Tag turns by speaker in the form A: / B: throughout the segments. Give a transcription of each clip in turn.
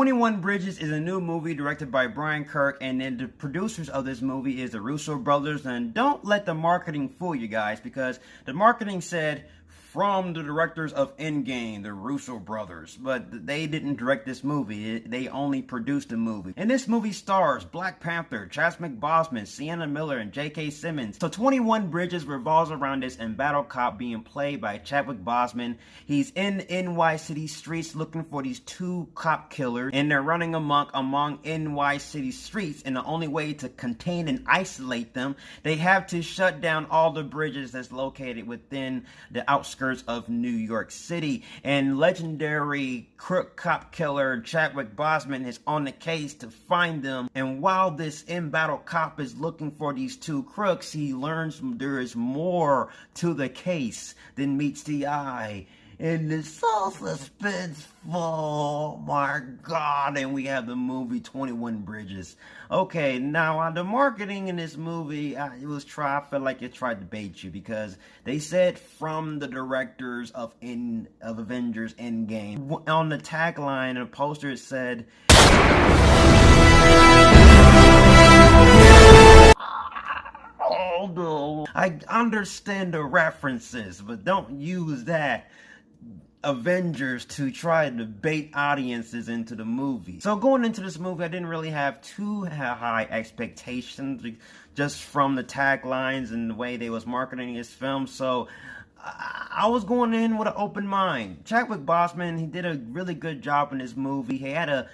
A: 21 Bridges is a new movie directed by Brian Kirk, and then the producers of this movie is the Russo brothers. And don't let the marketing fool you guys, because the marketing said from the directors of Endgame, the Russo brothers, but they didn't direct this movie. They only produced the movie. And this movie stars Black Panther, Chadwick Boseman, Sienna Miller, and J.K. Simmons. So 21 Bridges revolves around this embattled cop being played by Chadwick Boseman. He's in NY City streets looking for these two cop killers, and they're running amok among NY City streets, and the only way to contain and isolate them, they have to shut down all the bridges that's located within the outskirts of New York City. And legendary crook cop killer Chadwick Boseman is on the case to find them. And while this embattled cop is looking for these two crooks, he learns there is more to the case than meets the eye. And it's so suspenseful, oh my god. And we have the movie 21 Bridges. Okay, now the marketing in this movie, I felt like it tried to bait you, because they said from the directors of Avengers Endgame. On the tagline and the poster it said, although I understand the references, but don't use that Avengers to try to bait audiences into the movie. So going into this movie, I didn't really have too high expectations just from the taglines and the way they was marketing this film. So I was going in with an open mind. Chadwick Boseman, he did a really good job in this movie. He had a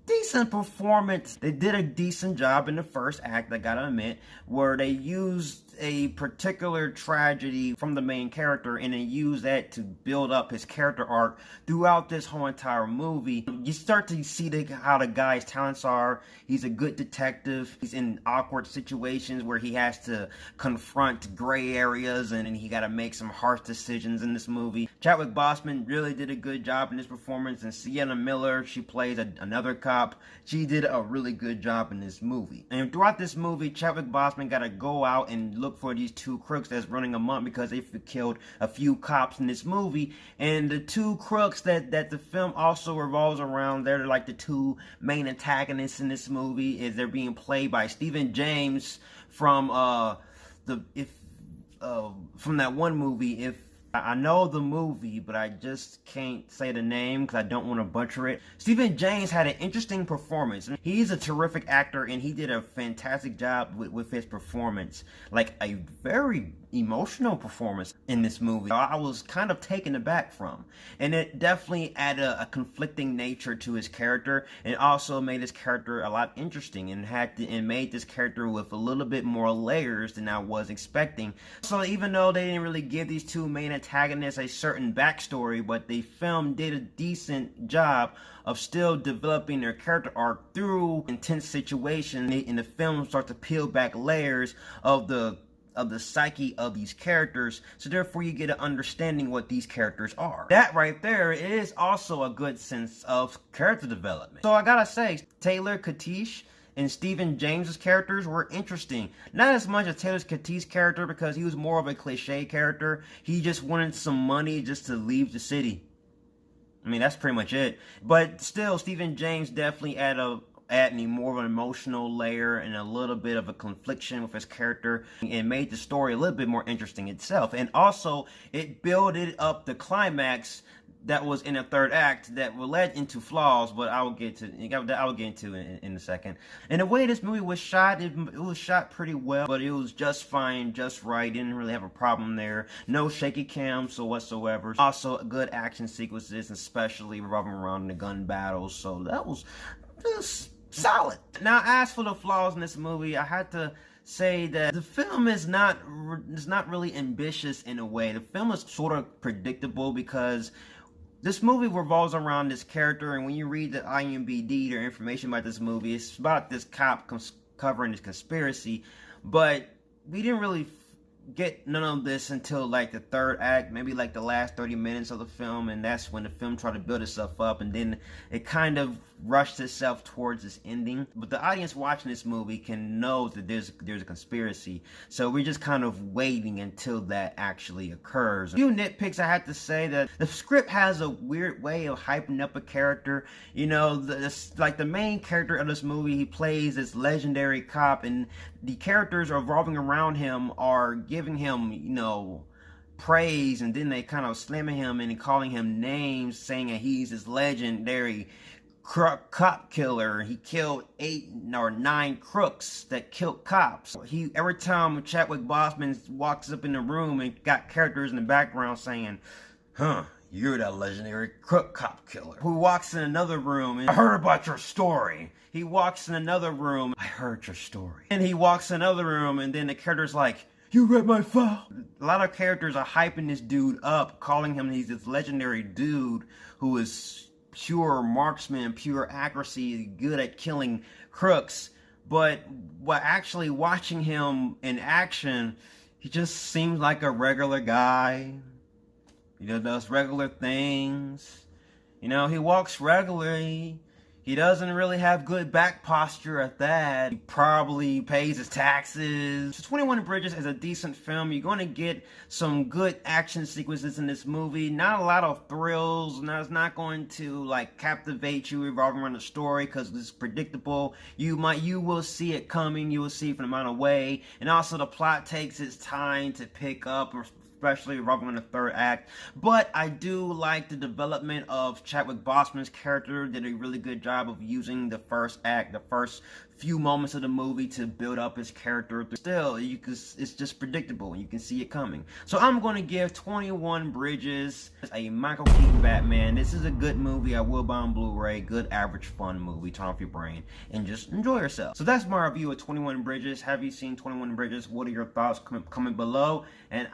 A: decent performance. They did a decent job in the first act, I gotta admit, where they used a particular tragedy from the main character and they used that to build up his character arc throughout this whole entire movie. You start to see how the guy's talents are. He's a good detective. He's in awkward situations where he has to confront gray areas, and he got to make some harsh decisions in this movie. Chadwick Boseman really did a good job in this performance, and Sienna Miller, she plays another cop. She did a really good job in this movie. And throughout this movie, Chadwick Boseman got to go out and look for these two crooks that's running amok, because they've killed a few cops in this movie. And the two crooks that the film also revolves around, they're like the two main antagonists in this movie. Is they're being played by Stephen James from from that one movie. If I know the movie, but I just can't say the name because I don't want to butcher it. Stephen James had an interesting performance. He's a terrific actor, and he did a fantastic job with his performance. Like a very emotional performance in this movie. I was kind of taken aback from. And it definitely added a conflicting nature to his character, and also made his character a lot interesting, and made this character with a little bit more layers than I was expecting. So even though they didn't really give these two main antagonists a certain backstory, but the film did a decent job of still developing their character arc through intense situations, and the film starts to peel back layers of the psyche of these characters, so therefore you get an understanding what these characters are. That right there is also a good sense of character development. So I gotta say, Taylor Kitsch and Stephen James's characters were interesting. Not as much as Taylor Kitsch's character, because he was more of a cliche character. He just wanted some money just to leave the city. I mean, that's pretty much it. But still, Stephen James definitely adding more of an emotional layer and a little bit of a confliction with his character, and made the story a little bit more interesting itself. And also, it builded up the climax that was in the third act that led into flaws, but I will get into in a second. And the way this movie was shot, it was shot pretty well, but it was just fine, just right. Didn't really have a problem there. No shaky cams whatsoever. Also, good action sequences, especially revolving around the gun battles. So that was just solid. Now, as for the flaws in this movie, I had to say that the film is not really ambitious in a way. The film is sort of predictable, because this movie revolves around this character, and when you read the IMDb, their information about this movie, it's about this cop covering this conspiracy, but we didn't really get none of this until like the third act, maybe like the last 30 minutes of the film, and that's when the film tried to build itself up, and then it kind of rushed itself towards this ending. But the audience watching this movie can know that there's a conspiracy, so we're just kind of waiting until that actually occurs. A few nitpicks I have to say: that the script has a weird way of hyping up a character. You know, like the main character of this movie, he plays this legendary cop, and the characters revolving around him are giving him, you know, praise, and then they kind of slamming him and calling him names, saying that he's this legendary cop killer. He killed 8 or 9 crooks that killed cops. Every time Chadwick Boseman walks up in the room and got characters in the background saying, you're that legendary crook cop killer. Who walks in another room and, I heard about your story. He walks in another room, I heard your story. And he walks in another room, and then the character's like, you read my file. A lot of characters are hyping this dude up, calling him he's this legendary dude who is pure marksman, pure accuracy, good at killing crooks. But actually watching him in action, he just seems like a regular guy. You know, does regular things. You know, he walks regularly. He doesn't really have good back posture at that. He probably pays his taxes. 21 Bridges is a decent film. You're going to get some good action sequences in this movie. Not a lot of thrills. No, it's not going to like captivate you revolving around the story because it's predictable. You will see it coming. You will see it from a mile away. And also the plot takes its time to pick up, especially revolving around the third act. But I do like the development of Chadwick Boseman's character. Did a really good job of using the first act, the first few moments of the movie to build up his character. Still, it's just predictable and you can see it coming. So I'm going to give 21 Bridges a Michael Keaton Batman. This is a good movie. I will buy on Blu-ray. Good, average, fun movie. Turn off your brain and just enjoy yourself. So that's my review of 21 Bridges. Have you seen 21 Bridges? What are your thoughts? Comment below, and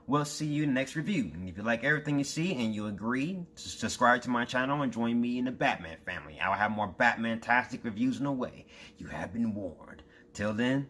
A: we'll see you in the next review. And if you like everything you see and you agree, subscribe to my channel and join me in the Batman family. I'll have more Batman-tastic reviews in a way. You have been warned. Till then,